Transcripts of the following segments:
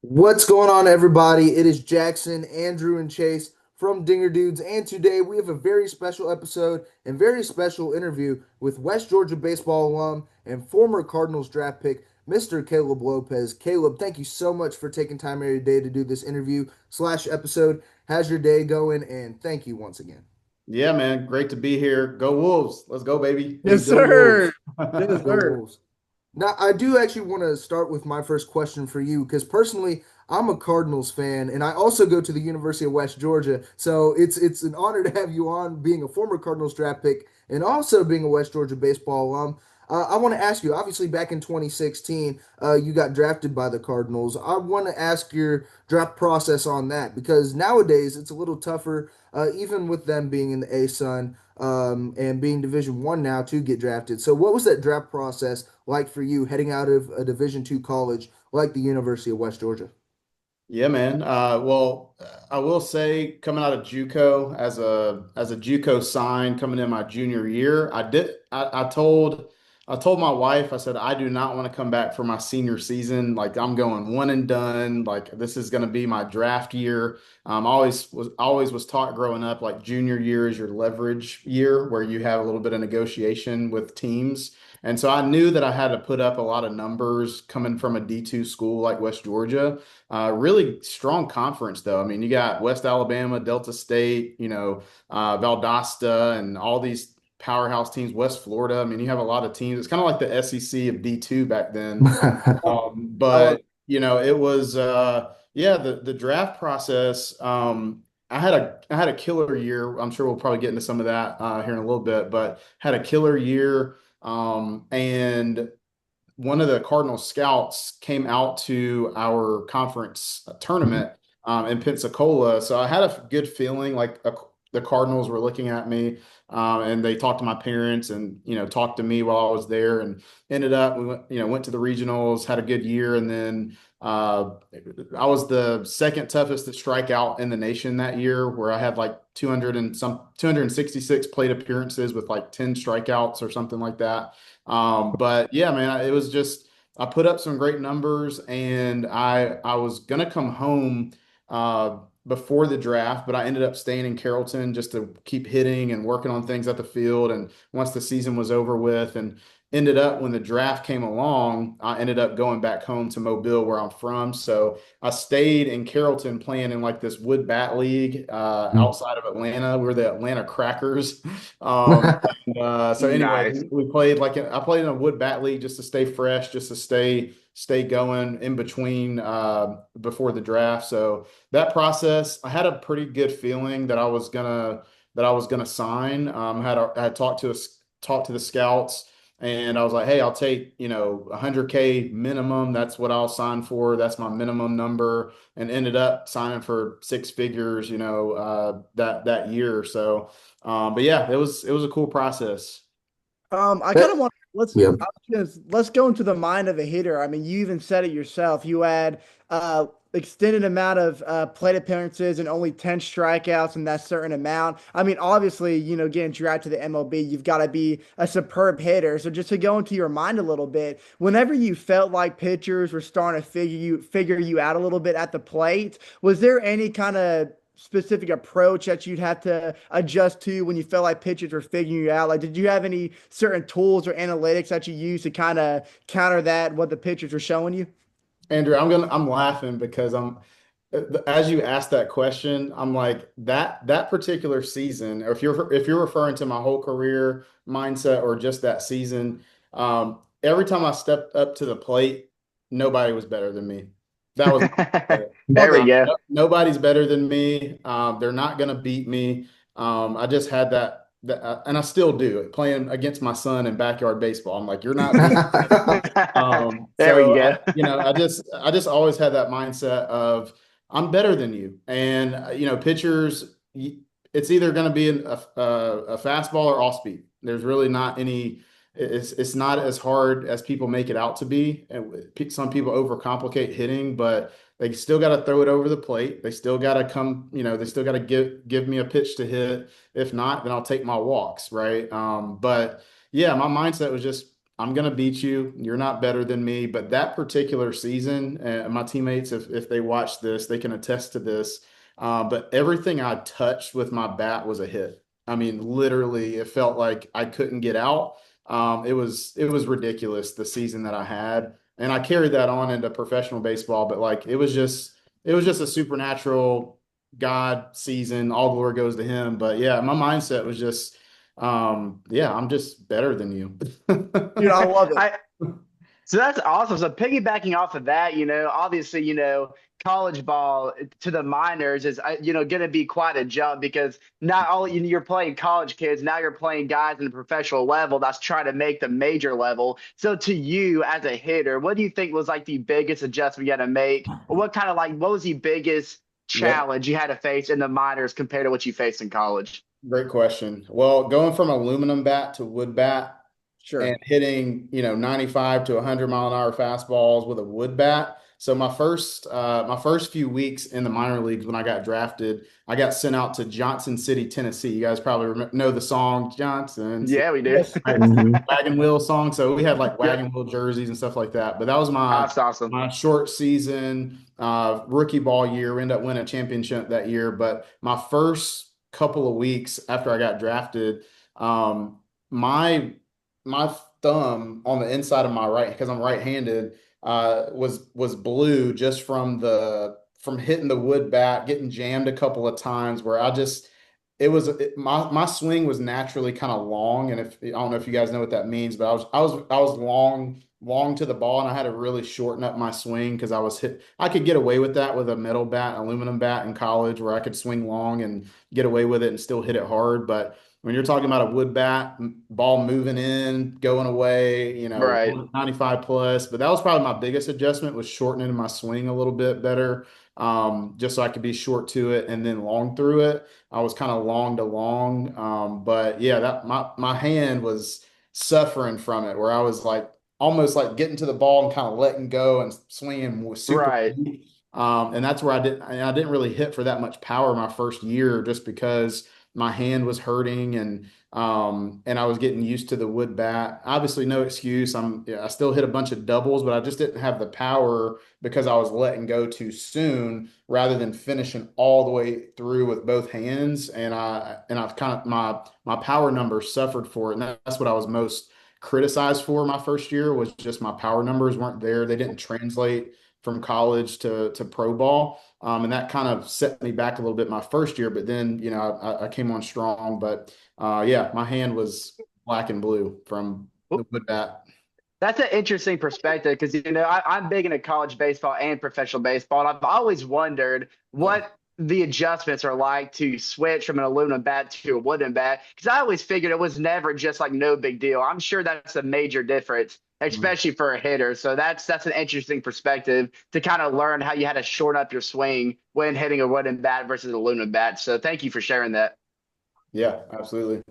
What's going on, everybody? It is Jackson, Andrew, and Chase from Dinger Dudes, and today we have a very special episode and very special interview with West Georgia baseball alum and former Cardinals draft pick, Mr. Caleb Lopes. Caleb, thank you so much for taking time out of your day to do this interview slash episode. How's your day going? And thank you once again. Yeah, man. Great to be here. Go Wolves. Let's go, baby. Hey, Yes, go sir. Wolves. Yes, Go sir. Wolves. Now, I do actually want to start with my first question for you because personally, I'm a Cardinals fan and I also go to the University of West Georgia. So it's an honor to have you on being a former Cardinals draft pick and also being a West Georgia baseball alum. I want to ask you, obviously back in 2016, you got drafted by the Cardinals. I want to ask your draft process on that because nowadays it's a little tougher, even with them being in the A-Sun and being Division 1 now to get drafted. So what was that draft process like for you heading out of a Division 2 college like the University of West Georgia? Yeah, man. I will say coming out of JUCO as a JUCO sign coming in my junior year, I told my wife, I said I do not want to come back for my senior season. Like I'm going one and done. Like this is going to be my draft year. Always was taught growing up like junior year is your leverage year where you have a little bit of negotiation with teams. And so I knew that I had to put up a lot of numbers coming from a D2 school like West Georgia. Really strong conference, though. I mean, you got West Alabama, Delta State, Valdosta, and all these powerhouse teams, West Florida. I mean, you have a lot of teams. It's kind of like the SEC of D2 back then. I love. But it was yeah, the draft process. I had a killer year. I'm sure we'll probably get into some of that here in a little bit, but had a killer year. And one of the Cardinal scouts came out to our conference tournament in Pensacola. So I had a good feeling like the Cardinals were looking at me, and they talked to my parents and talked to me while I was there, and ended up we went to the regionals, had a good year, and then I was the second toughest to strike out in the nation that year, where I had like 266 plate appearances with like 10 strikeouts or something like that. But yeah, man, it was just I put up some great numbers, and I was gonna come home before the draft, but I ended up staying in Carrollton just to keep hitting and working on things at the field. And once the season was over with, and ended up when the draft came along, I ended up going back home to Mobile, where I'm from. So I stayed in Carrollton playing in like this wood bat league outside of Atlanta. We were the Atlanta Crackers. So anyway, Nice. we played like I played in a wood bat league just to stay fresh, just to stay going in between before the draft. So that process, I had a pretty good feeling that I was gonna sign. I had talked to the scouts, and I was like, hey, I'll take 100K minimum. That's what I'll sign for. That's my minimum number, and ended up signing for six figures. That year. So. But yeah, it was a cool process. I kind of That, want yeah. let's go into the mind of a hitter. I mean, you even said it yourself. You had extended amount of plate appearances and only 10 strikeouts in that certain amount. I mean, obviously, getting drafted to the MLB, you've got to be a superb hitter. So just to go into your mind a little bit, whenever you felt like pitchers were starting to figure you out a little bit at the plate, was there any kind of specific approach that you'd have to adjust to when you felt like pitchers were figuring you out? Like, did you have any certain tools or analytics that you use to kind of counter that, what the pitchers were showing you? Andrew, I'm laughing because as you asked that question, I'm like that particular season, or if you're referring to my whole career mindset or just that season, every time I stepped up to the plate, nobody was better than me. That was There we go. nobody's better than me. They're not gonna beat me. I just had and I still do. Playing against my son in backyard baseball, I'm like, you're not beating me. There we So go. I just always had that mindset of I'm better than you, and pitchers, it's either going to be a fastball or off speed. There's really not any. It's not as hard as people make it out to be. And some people overcomplicate hitting, but they still got to throw it over the plate. They still got to come. They still got to give me a pitch to hit. If not, then I'll take my walks, right? But yeah, my mindset was just I'm going to beat you. You're not better than me. But that particular season, my teammates, if they watch this, they can attest to this. But everything I touched with my bat was a hit. I mean, literally, it felt like I couldn't get out. It was ridiculous the season that I had, and I carried that on into professional baseball. But like, it was just a supernatural God season. All glory goes to Him. But yeah, my mindset was just, yeah, I'm just better than you. Dude, I love it. I So that's awesome. So piggybacking off of that, obviously, college ball to the minors is, going to be quite a jump because not all you're playing college kids, now you're playing guys in the professional level that's trying to make the major level. So to you as a hitter, what do you think was like the biggest adjustment you had to make? Or what was the biggest Yep. challenge you had to face in the minors compared to what you faced in college? Great question. Well, going from aluminum bat to wood bat and Sure. hitting, 95 to 100 mile an hour fastballs with a wood bat. So my first few weeks in the minor leagues when I got drafted, I got sent out to Johnson City, Tennessee. You guys probably know the song Johnson City, Yeah, we do. Yes. right? Mhm. Wagon wheel song. So we had like Yep. wagon wheel jerseys and stuff like that. But that was my That's awesome. my short season, rookie ball year. We ended up winning a championship that year. But my first couple of weeks after I got drafted, my my thumb on the inside of my right, because I'm right-handed, was blue just from hitting the wood bat, getting jammed a couple of times where my swing was naturally kind of long, and if I don't know if you guys know what that means, but I was long to the ball, and I had to really shorten up my swing because I could get away with that with a metal bat, aluminum bat in college, where I could swing long and get away with it and still hit it hard. But when you're talking about a wood bat, ball moving in, going away, Right. 95 plus, but that was probably my biggest adjustment, was shortening my swing a little bit better, just so I could be short to it and then long through it. I was kind of long to long. But yeah, that my hand was suffering from it, where I was like almost like getting to the ball and kind of letting go and swinging was super Right. weak. And that's where I didn't really hit for that much power my first year, just because my hand was hurting, and I was getting used to the wood bat. Obviously, no excuse. Yeah, I still hit a bunch of doubles, but I just didn't have the power because I was letting go too soon rather than finishing all the way through with both hands. And I kind of my power numbers suffered for it. And that's what I was most criticized for my first year, was just my power numbers weren't there. They didn't translate from college to pro ball. And that kind of set me back a little bit my first year, but then, I came on strong. But yeah, my hand was black and blue from the wood bat. That's an interesting perspective because I'm big into college baseball and professional baseball, and I've always wondered Yeah. what the adjustments are like to switch from an aluminum bat to a wooden bat. Because I always figured it was never just like no big deal. I'm sure that's a major difference, Mhm. especially for a hitter. So that's an interesting perspective to kind of learn how you had to shorten up your swing when hitting a wooden bat versus an aluminum bat. So thank you for sharing that. Yeah, absolutely.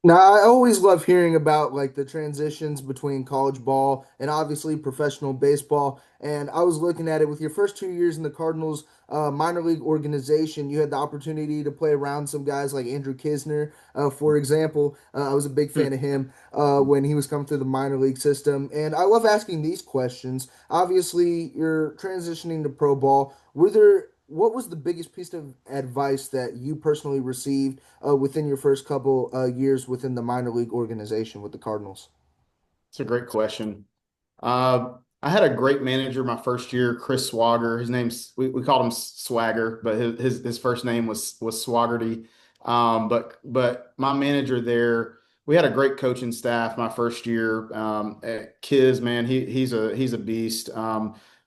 Now, I always love hearing about like the transitions between college ball and obviously professional baseball. And I was looking at it with your first 2 years in the Cardinals minor league organization. You had the opportunity to play around some guys like Andrew Kisner, for example. I was a big fan of him when he was coming through the minor league system. And I love asking these questions. Obviously, you're transitioning to pro ball. What was the biggest piece of advice that you personally received within your first couple years within the minor league organization with the Cardinals? It's a great question. I had a great manager my first year, Chris Swagger. We called him Swagger, but his first name was Swaggerty. But my manager there, we had a great coaching staff my first year. Kiz, man, he's a beast.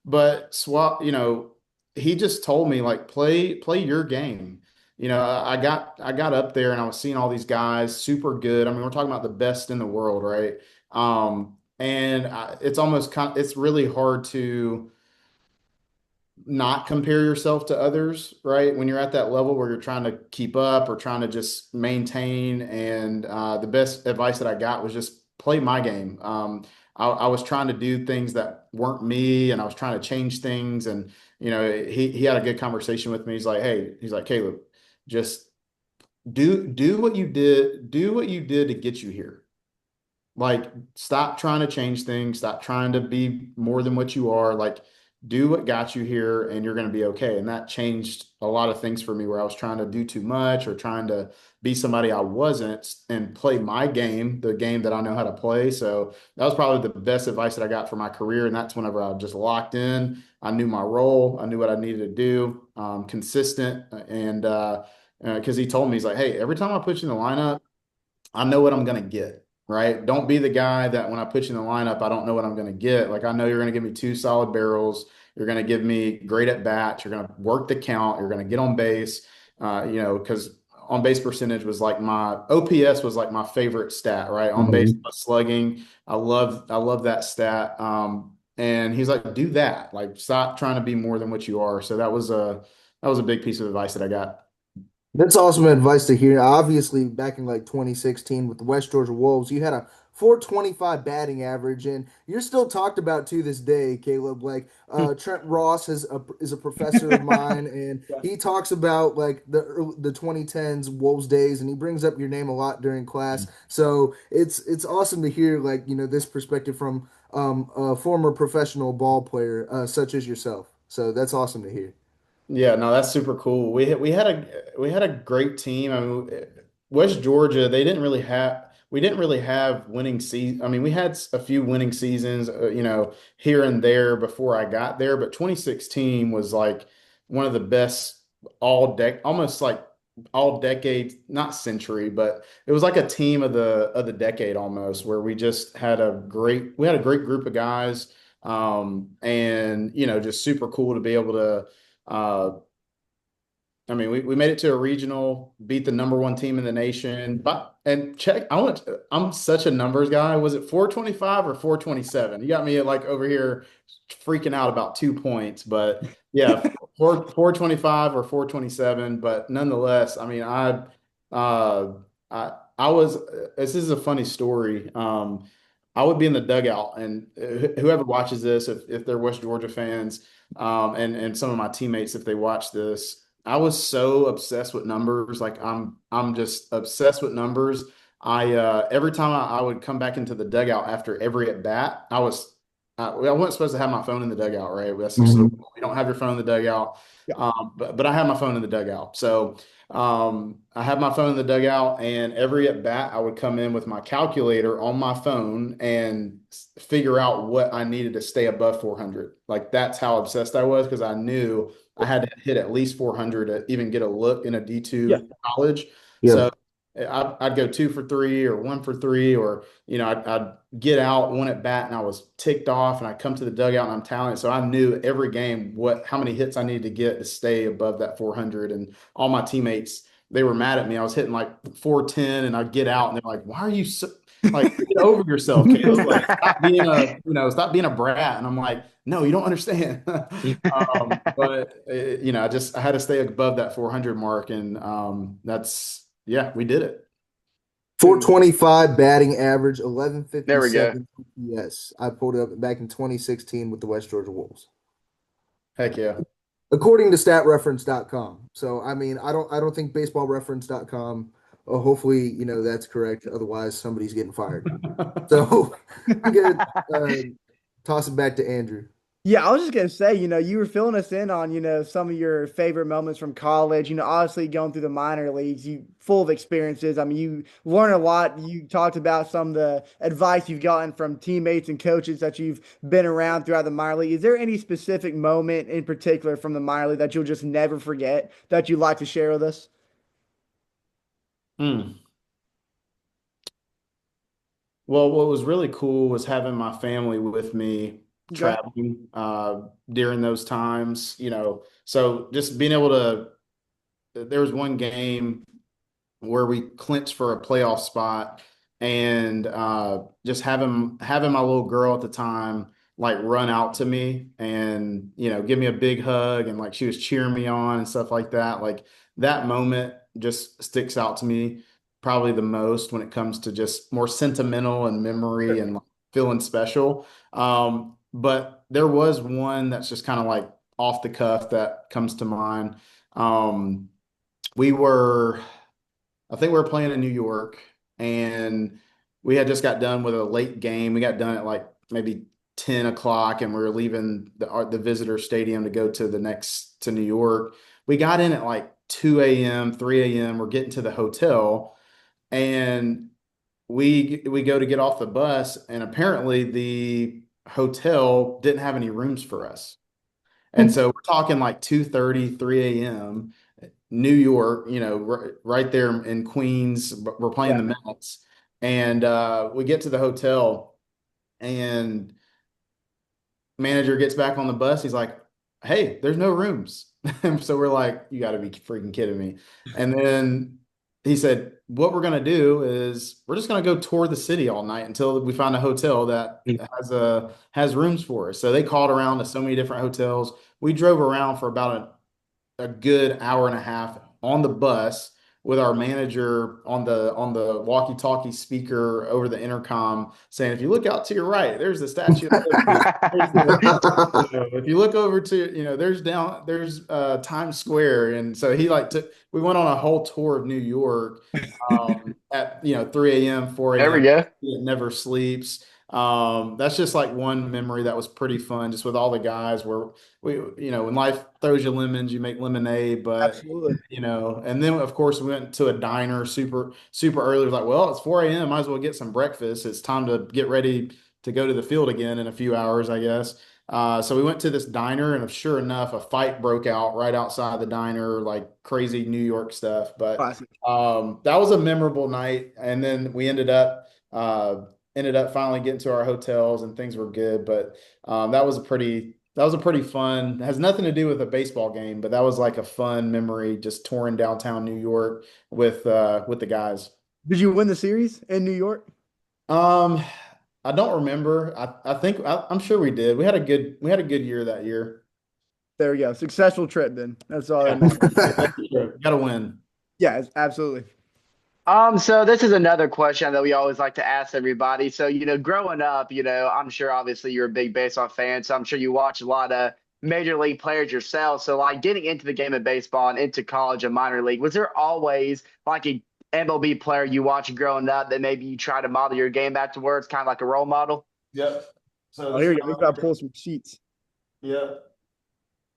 But he just told me, like, play your game. I got up there and I was seeing all these guys super good. I mean, we're talking about the best in the world, right? And it's really hard to not compare yourself to others, right? When you're at that level where you're trying to keep up or trying to just maintain. And the best advice that I got was just play my game. I was trying to do things that weren't me, and I was trying to change things. And he had a good conversation with me. He's like, Caleb, just do what you did to get you here. Like, stop trying to change things. Stop trying to be more than what you are. Like, do what got you here and you're going to be okay. And that changed a lot of things for me where I was trying to do too much or trying to be somebody I wasn't and play my game, the game that I know how to play. So that was probably the best advice that I got for my career. And that's whenever I just locked in. I knew my role. I knew what I needed to do, consistent. And because he told me, he's like, hey, every time I put you in the lineup, I know what I'm going to get, right? Don't be the guy that when I put you in the lineup, I don't know what I'm going to get. Like, I know you're going to give me two solid barrels. You're going to give me great at bats. You're going to work the count. You're going to get on base, because on base percentage was like my OPS was like my favorite stat, right? On base Mhm. slugging. I love that stat. And he's like, do that. Like, stop trying to be more than what you are. So that was a big piece of advice that I got. That's awesome advice to hear. Obviously, back in like 2016 with the West Georgia Wolves, you had a 425 batting average, and you're still talked about to this day, Caleb. Like Trent Ross is a professor of mine, and he talks about like the 2010s Wolves days, and he brings up your name a lot during class. So it's awesome to hear like this perspective from a former professional ball player such as yourself. So that's awesome to hear. Yeah, no, that's super cool. We had a great team. I mean, West Georgia, we didn't really have winning season. I mean, we had a few winning seasons, here and there before I got there, but 2016 was like one of the best almost like all decade, not century, but it was like a team of the decade almost, where we had a great group of guys, and just super cool to be able to. I mean, we made it to a regional, beat the number one team in the nation. But and check, I'm such a numbers guy. Was it 425 or 427? You got me like over here freaking out about 2 points, but yeah, 425 or 427. But nonetheless, I mean, I was. This is a funny story. I would be in the dugout, and whoever watches this, if they're West Georgia fans, and some of my teammates, if they watch this, I was so obsessed with numbers. Like, I'm just obsessed with numbers. Every time I would come back into the dugout after every at bat, I wasn't supposed to have my phone in the dugout, right? That's just the Mhm. rule. You don't have your phone in the dugout. Yeah. But I have my phone in the dugout. So I had my phone in the dugout, and every at bat, I would come in with my calculator on my phone and figure out what I needed to stay above 400. Like, that's how obsessed I was, because I knew I had to hit at least 400 to even get a look in a Yeah. D2 college. Yeah. So I'd go 2 for 3 or 1 for 3, or I'd get out one at bat and I was ticked off, and I come to the dugout and I'm talented. So I knew every game how many hits I needed to get to stay above that 400. And all my teammates, they were mad at me. I was hitting like 410, and I'd get out and they're like, why are you so like, get over yourself, Caleb? Like, stop being a brat. And I'm like, no, you don't understand. But I had to stay above that 400 mark, and yeah, we did it. 425 batting average, There we go. 1157 OPS. I pulled it up back in 2016 with the West Georgia Wolves, Heck yeah. according to statreference.com. So I mean, I don't think baseballreference.com. Hopefully, that's correct. Otherwise, somebody's getting fired. So I'm gonna toss it back to Andrew. Yeah, I was just gonna say, you were filling us in on, some of your favorite moments from college. Obviously going through the minor leagues, you full of experiences. I mean, you learn a lot. You talked about some of the advice you've gotten from teammates and coaches that you've been around throughout the minor league. Is there any specific moment in particular from the minor league that you'll just never forget that you'd like to share with us? Hmm. Well, what was really cool was having my family with me Okay. traveling during those times. So just being able to. There was one game where we clinched for a playoff spot, and just having my little girl at the time like run out to me and give me a big hug, and like she was cheering me on and stuff like that. Like, that moment just sticks out to me probably the most when it comes to just more sentimental and memory and like feeling special. But there was one that's just kind of like off the cuff that comes to mind. Um, we were I think we were playing in New York, and we had just got done with a late game. We got done at like maybe 10 o'clock, and we were leaving the visitor stadium to go to the next to New York. We got in at like 2 a.m., 3 a.m. We're getting to the hotel, and we go to get off the bus, and apparently the hotel didn't have any rooms for us. And so we're talking like 2:30, 3 a.m. New York, right there in Queens. We're playing the Mets, and we get to the hotel, and manager gets back on the bus. He's like, "Hey, there's no rooms." So we're like, "You got to be freaking kidding me!" And then he said, "What we're gonna do is we're just gonna go tour the city all night until we find a hotel that has rooms for us." So they called around to so many different hotels. We drove around for about a good hour and a half on the bus with our manager on the walkie-talkie speaker over the intercom saying, "If you look out to your right, there's the Statue of Liberty. If you look over to, there's Times Square." And so he like we went on a whole tour of New York at 3 a.m., 4 There we a.m. go. It never sleeps. That's just like one memory that was pretty fun, just with all the guys where when life throws you lemons, you make lemonade. But Absolutely. and then of course we went to a diner super super early. It was like, well, it's 4 a.m. Might as well get some breakfast. It's time to get ready to go to the field again in a few hours, I guess. So we went to this diner, and sure enough, a fight broke out right outside the diner, like crazy New York stuff. But Classic. that was a memorable night, and then we ended up finally getting to our hotels, and things were good. But that was a pretty fun. It has nothing to do with a baseball game, but that was like a fun memory, just touring downtown New York with the guys. Did you win the series in New York? Um, I don't remember. I'm sure we did. We had a good year that year. There we go. Successful trip then. That's all that Yeah, matters. got to win. Yeah, absolutely. So this is another question that we always like to ask everybody. So, growing up, I'm sure obviously you're a big baseball fan, so I'm sure you watch a lot of major league players yourself. So like getting into the game of baseball and into college and minor league, was there always like a MLB player you watched growing up that maybe you try to model your game afterwards, kind of like a role model? Yep. So Oh, here we go. We got to pull some sheets. Yep.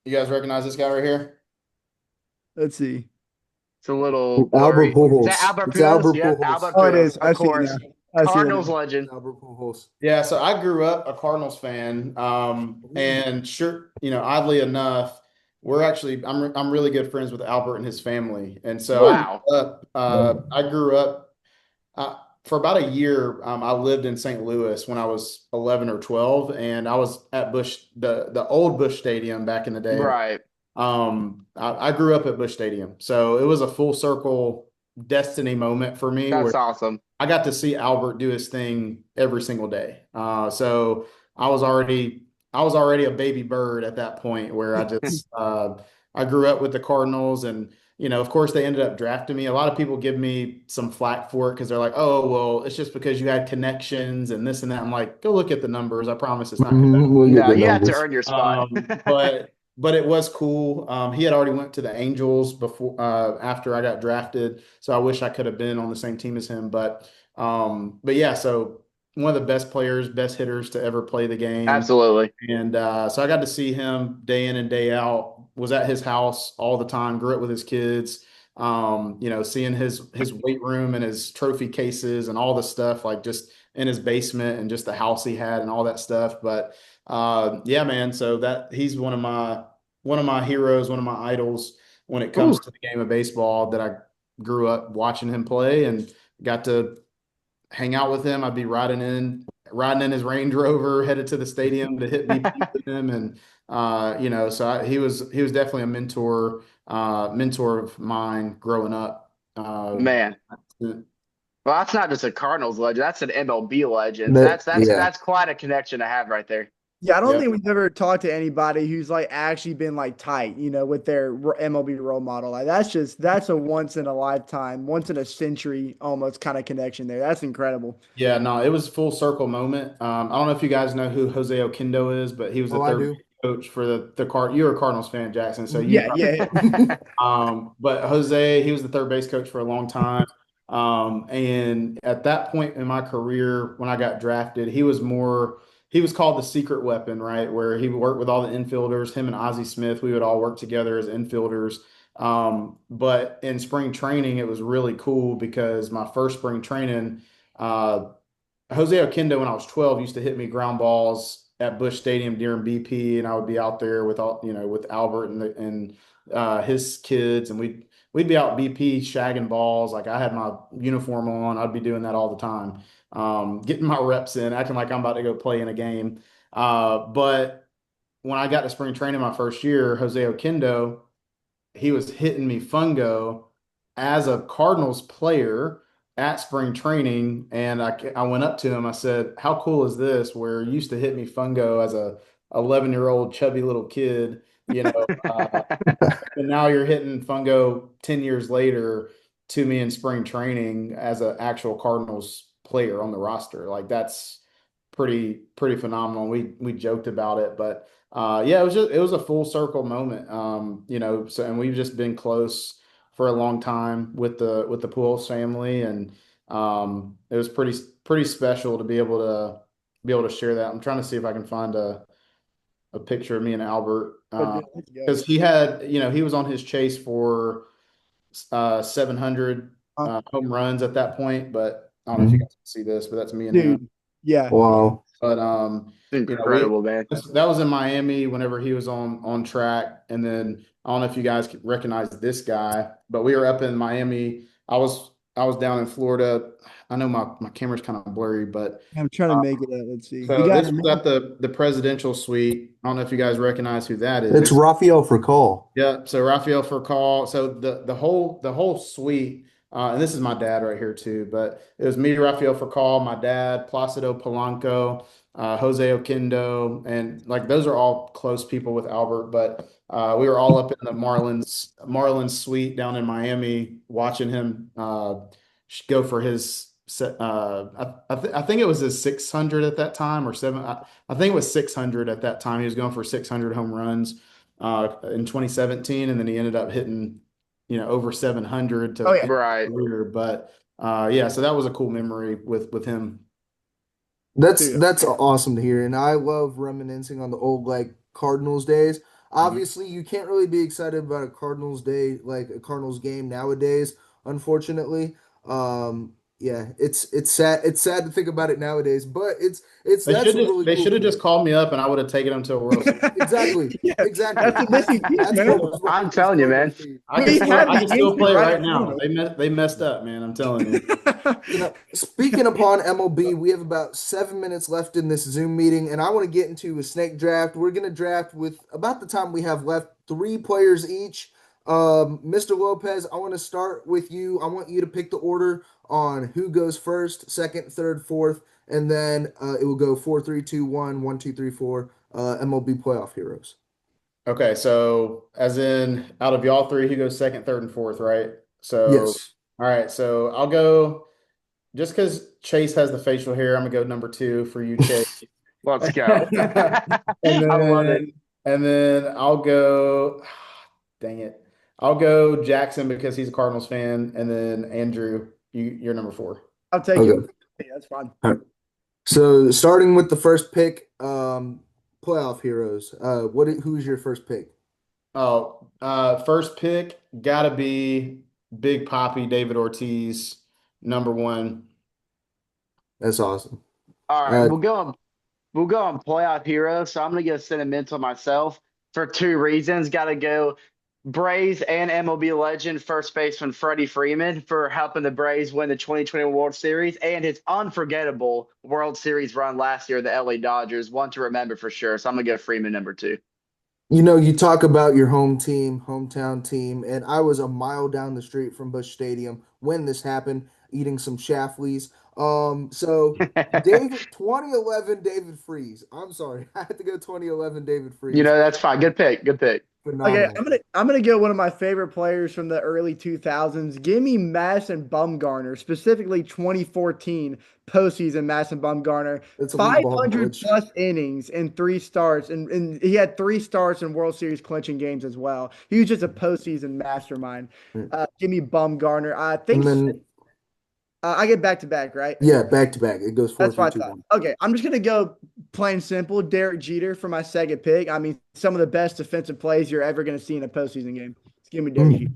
You guys recognize this guy right here? Let's see. It's a little Albert blurry. Is that Pujols. Albert It's Pujols? Albert Yep, Pujols. Albert Oh, it Pujols, is. of I see it course. now. I see it Cardinals now. legend. Albert Pujols. Yeah, so I grew up a Cardinals fan, and sure, oddly enough, I'm really good friends with Albert and his family, and so Wow. I grew up for about a year. I lived in St. Louis when I was 11 or 12, and I was at the old Bush Stadium back in the day. Right. I grew up at Bush Stadium, so it was a full circle destiny moment for me where That's awesome. I got to see Albert do his thing every single day. So I was already a baby bird at that point where I grew up with the Cardinals, and of course they ended up drafting me. A lot of people give me some flack for it because they're like, "Oh, well, it's just because you had connections and this and that." I'm like, "Go look at the numbers. I promise it's not connections." We'll get No, the you have to numbers. earn your spot. But it was cool. He had already went to the Angels before after I got drafted, so I wish I could have been on the same team as him. But yeah, so one of the best players, best hitters to ever play the game, Absolutely. and so I got to see him day in and day out. Was at his house all the time. Grew up with his kids. Seeing his weight room and his trophy cases and all the stuff like just in his basement and just the house he had and all that stuff. But yeah, man. So that he's one of my heroes, one of my idols when it Ooh. comes to the game of baseball that I grew up watching him play and got to hang out with him. I'd be riding in his Range Rover, headed to the stadium to hit BP with him, and he was definitely a mentor of mine growing up. Man. Well, that's not just a Cardinals legend. That's an MLB legend. That's Yeah. that's quite a connection to have right there. Yeah, I don't Yep. think we've ever talked to anybody who's like actually been like tight, with their MLB role model. Like that's a once in a lifetime, once in a century almost kind of connection there. That's incredible. Yeah, no, it was full circle moment. I don't know if you guys know who Jose Oquendo is, but he was the Oh, I third do. base coach for the Card. You're a Cardinals fan, Jackson, so you Yeah, probably. yeah, yeah. But Jose, he was the third base coach for a long time. And at that point in my career, when I got drafted, he was called the secret weapon, right? Where he would work with all the infielders. Him and Ozzie Smith, we would all work together as infielders. But in spring training, it was really cool because my first spring training, uh, Jose Oquendo, when I was 12, used to hit me ground balls at Busch Stadium during BP, and I would be out there with all, with Albert and his kids, and we'd be out BP shagging balls. Like I had my uniform on, I'd be doing that all the time, getting my reps in, acting like I'm about to go play in a game. But when I got to spring training my first year, Jose Oquendo, he was hitting me fungo as a Cardinals player at spring training. And I went up to him. I said, "How cool is this? Where you used to hit me fungo as a 11-year-old chubby little kid, and now you're hitting fungo 10 years later to me in spring training as an actual Cardinals player on the roster. Like that's pretty phenomenal. We joked about it, but yeah, it was a full circle moment. So and we've just been close for a long time with the Pujols family, and it was pretty special to be able to share that. I'm trying to see if I can find a picture of me and Albert, Oh, dude, let's go. because he was on his chase for 700 Uh, home runs at that point. But I don't know if you Mhm. guys can see this, but that's me and him. dude, yeah. Wow. But we Incredible, man. that was in Miami whenever he was on track, and then I don't know if you guys could recognize this guy, but we were up in Miami. I was down in Florida. I know my camera's kind of blurry, but I'm trying to make it. Let's see. You so got this it, was man. at the presidential suite. I don't know if you guys recognize who that It's is. Rafael Furcal. Yeah, so Rafael Furcal. So the whole suite, and this is my dad right here too. But it was me, Rafael Furcal, my dad, Placido Polanco, Jose Oquendo, and like those are all close people with Albert. But we were all up in the Marlins suite down in Miami, watching him go for his. I think it was his 600 at that time or seven. I think it was 600 at that time. He was going for 600 home runs in 2017, and then he ended up hitting, over 700 to Oh end yeah, his Right. career. But yeah, so that was a cool memory with him. That's dude. that's awesome to hear, and I love reminiscing on the old like Cardinals days. Mhm. Obviously, you can't really be excited about a Cardinals day like a Cardinals game nowadays, unfortunately. Yeah, it's sad. It's sad to think about it nowadays, but it's that's really They cool should to have just me. called me up, and I would have taken them to a World Series. Exactly, Yeah, exactly. that's the missing piece, That's man. what was wrong I'm with this telling you, man. Cardinals team. We had I the can still answer play right right in front now. of They messed up, man. I'm telling you. You know, speaking upon MLB, we have about 7 minutes left in this Zoom meeting, and I want to get into a snake draft. We're going to draft with about the time we have left, three players each. Mr. Lopez, I want to start with you. I want you to pick the order on who goes first, second, third, fourth, and then it will go 4, 3, 2, 1, 1, 2, 3, 4. MLB Playoff Heroes. Okay, so as in out of y'all three, who goes second, third, and fourth, right? So, Yes. all right, so I'll go just because Chase has the facial hair. I'm gonna go number two for you, Chase. Let's go. And I love it. then I'll go, dang it. I'll go Jackson because he's a Cardinals fan, and then Andrew, you're number four. I'll take it. Okay. Yeah, that's fine. All right. So starting with the first pick, Playoff Heroes. Who's your first pick? Oh, first pick gotta be Big Poppy David Ortiz, number one. That's awesome. All right, Uh, we'll go on playoff hero. So I'm gonna go sentimental myself for two reasons. Got to go Braves and MLB legend first baseman Freddie Freeman for helping the Braves win the 2020 World Series and his unforgettable World Series run last year, the LA Dodgers. One to remember for sure. So I'm gonna go Freeman number two. you talk about your home team, hometown team, and I was a mile down the street from Busch Stadium when this happened, eating some Shafleys. So David, 2011 David Freeze. I'm sorry, I had to go 2011 David Freeze. That's fine. Good pick. Good pick. Okay, Phenomenal. I'm gonna get one of my favorite players from the early 2000s. Give me Madison Bumgarner, specifically 2014 postseason Madison Bumgarner, It's elite ball 500 knowledge. plus innings and three starts, and he had three starts in World Series clinching games as well. He was just a postseason mastermind. And Give me Bumgarner. I think then I get back to back, right? Yeah, back to back. It goes four, That's three, what I two, thought. one. Okay, I'm just gonna go plain simple. Derek Jeter for my second pick. I mean, some of the best defensive plays you're ever gonna see in a postseason game. Just give me Derek Jeter. Mm.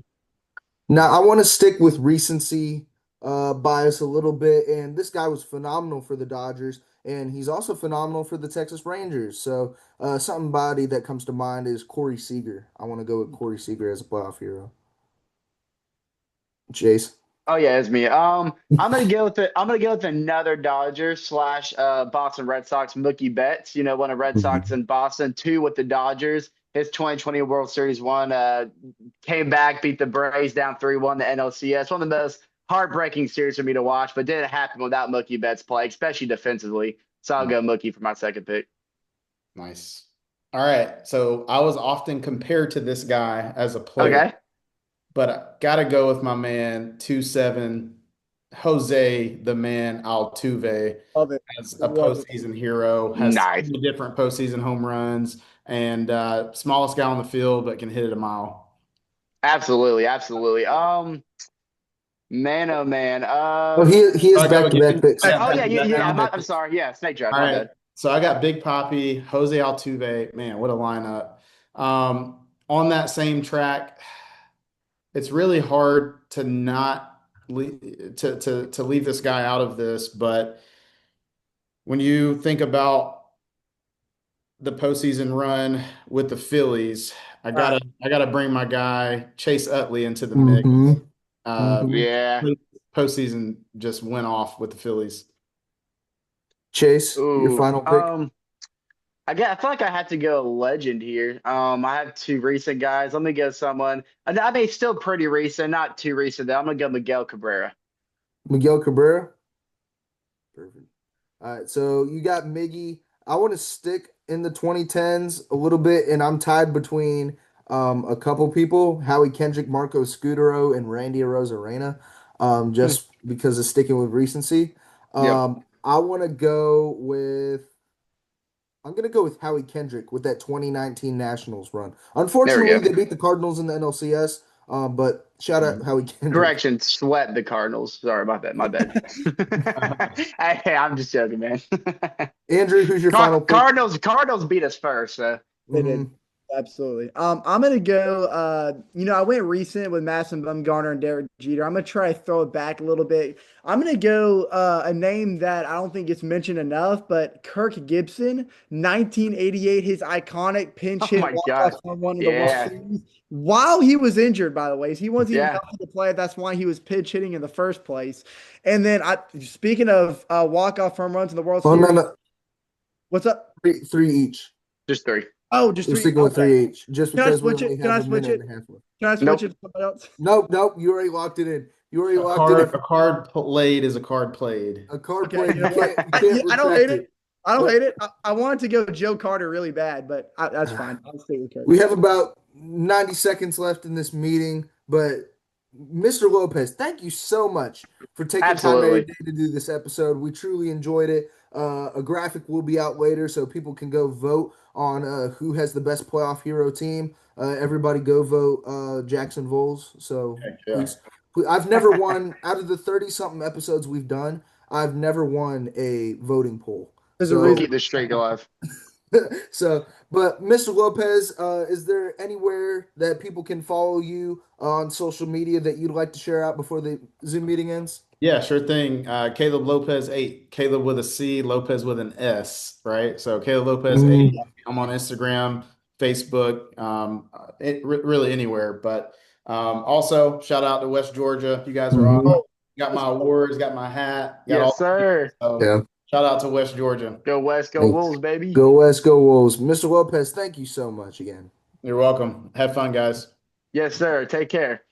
Now I want to stick with recency bias a little bit, and this guy was phenomenal for the Dodgers, and he's also phenomenal for the Texas Rangers. So somebody that comes to mind is Corey Seager. I want to go with Corey Seager as a playoff hero. Chase. Oh yeah, it's me. I'm gonna go with it. I'm gonna go with another Dodger slash Boston Red Sox, Mookie Betts. You know, one of Red Sox Mhm. in Boston, two with the Dodgers. His 2020 World Series one came back, beat the Braves down 3-1 the NLCS. One of the most heartbreaking series for me to watch, but didn't happen without Mookie Betts play, especially defensively. So I'll go Mookie for my second pick. Nice. All right. So I was often compared to this guy as a player, Okay. but I gotta go with my man, 2-7, Jose the man Altuve Love it. as a Love it. postseason hero, has so Nice. many different postseason home runs, and smallest guy on the field, but can hit it a mile. Absolutely, absolutely. Man, oh man. Oh, he has So I go back to back again. picks. Yeah, Oh yeah, back yeah. down. I'm sorry. Yeah, snake draft. All My right. bad. So I got Big Poppy, Jose Altuve. Man, what a lineup. On that same track, it's really hard to not to leave this guy out of this, but when you think about the postseason run with the Phillies, Right. I gotta bring my guy Chase Utley into the mix. Hmm. Uh, Hmm. Yeah. postseason just went off with the Phillies. Chase, your Ooh. final pick. I feel like I had to go legend here. I have two recent guys. Let me go someone. I mean, still pretty recent, not too recent though. I'm gonna go Miguel Cabrera. Miguel Cabrera. Perfect. All right, so you got Miggy. I want to stick in the 2010s a little bit, and I'm tied between a couple people, Howie Kendrick, Marco Scutero, and Randy Arozarena, Hmm. just because of sticking with recency. Yep. I want to go with I'm gonna go with Howie Kendrick with that 2019 Nationals run. There we Unfortunately, go. they beat the Cardinals in the NLCS, but shout out Mhm. Howie Kendrick. Correction, swept the Cardinals. Sorry about that. My bad. Hey, I'm just joking, man. Andrew, who's your final pick? Cardinals beat us first, so They did. Hmm. Absolutely. I'm gonna go. I went recent with Madison Bumgarner and Derek Jeter. I'm gonna try to throw it back a little bit. I'm gonna go a name that I don't think gets mentioned enough, but Kirk Gibson, 1988, his iconic pinch oh hit my gosh. walk-off home run in the World Yeah. Series. While he was injured, by the way, he wasn't even Yeah. healthy to play. That's why he was pinch hitting in the first place. And then speaking of walk-off home runs in the World Oh no, Series, no, what's up? three each. Just three. Oh, just We're three. sticking with Okay. three each, just Can I because we switch only it? Can have I a switch minute it? and a half left. Can I switch Nope. it to somebody else? Nope, nope. You already locked it in. You already locked it in. A card played is a card played. A card Okay, played. you know what? You can't I don't hate retract it. it. I don't But hate it. I wanted to go Joe Carter really bad, but that's fine. I'll stay with Kurt. we have about 90 seconds left in this meeting. But Mr. Lopez, thank you so much for taking time out of your Absolutely. day to do this episode. We truly enjoyed it. A graphic will be out later so people can go vote on who has the best playoff hero team. Everybody go vote Jackson Voles. So Heck yeah. please, I've never won out of the 30 something episodes we've done. I've never won a voting poll. There's a We'll So reason. keep this streak alive. but Mr. Lopez, is there anywhere that people can follow you on social media that you'd like to share out before the Zoom meeting ends? Yeah, sure thing. Caleb Lopez 8. Caleb with a C, Lopez with an S, right? So Caleb Lopez 8. Mm. I'm on Instagram, Facebook, really anywhere. But also shout out to West Georgia. You guys are awesome. Mhm. Oh, Got let's my go. awards, got my hat, got Yes, all the gear. sir. So Yeah. shout out to West Georgia. Go West, go Thanks. Wolves, baby. Go West, go Wolves. Mr. Lopez, thank you so much again. You're welcome. Have fun, guys. Yes, sir. Take care.